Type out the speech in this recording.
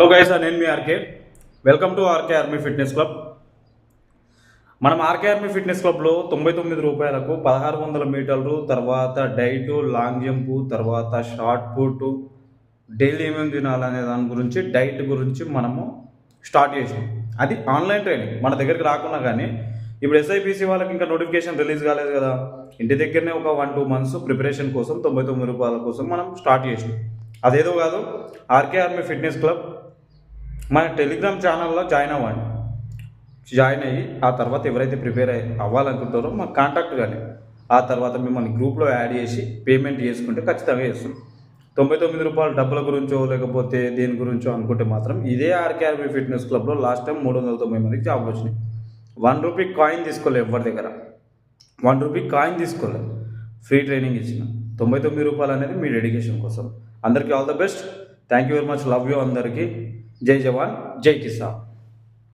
Hello guys, నేను మీ R K. Welcome to R K army fitness club. మనం ఆర్కే ఆర్మీ ఫిట్నెస్ క్లబ్లో 99 రూపాయలకు 1600 మీటర్లు, తర్వాత డైటు, లాంగ్ జంపు, తర్వాత షార్ట్ పుట్, డైలీ ఏమేమి తినాలనే దాని గురించి, డైట్ గురించి మనము స్టార్ట్ చేసాం. అది ఆన్లైన్ ట్రైనింగ్, మన దగ్గరికి రాకున్నా కానీ ఇప్పుడు ఎస్ఐపిసి వాళ్ళకి ఇంకా నోటిఫికేషన్ రిలీజ్ కాలేదు కదా, ఇంటి దగ్గరనే ఒక 1-2 మంత్స్ ప్రిపరేషన్ కోసం 99 రూపాయల కోసం మనం స్టార్ట్ చేసాం. అదేదో కాదు, ఆర్కే ఆర్మీ ఫిట్నెస్ క్లబ్ మన టెలిగ్రామ్ ఛానల్లో జాయిన్ అయ్యి ఆ తర్వాత ఎవరైతే ప్రిపేర్ అవ్వాలనుకుంటారో మాకు కాంటాక్ట్ కానీ, ఆ తర్వాత మిమ్మల్ని గ్రూప్లో యాడ్ చేసి పేమెంట్ చేసుకుంటే ఖచ్చితంగా చేస్తాం. 99 రూపాయల డబ్బుల గురించో లేకపోతే దేని గురించో అనుకుంటే మాత్రం ఇదే ఆర్కేఆర్బీ ఫిట్నెస్ క్లబ్లో లాస్ట్ టైం 390 మందికి జాబ్ వచ్చినాయి. 1 రూపీ కాయిన్ తీసుకోలేదు, ఎవరి దగ్గర 1 రూపీ కాయిన్ తీసుకోలేదు, ఫ్రీ ట్రైనింగ్ ఇచ్చిన. 99 రూపాయలు అనేది మీ డెడికేషన్ కోసం. అందరికీ all the best. Thank you very much. Love you అందరికీ. జై జవాన్, జై కిసాన్.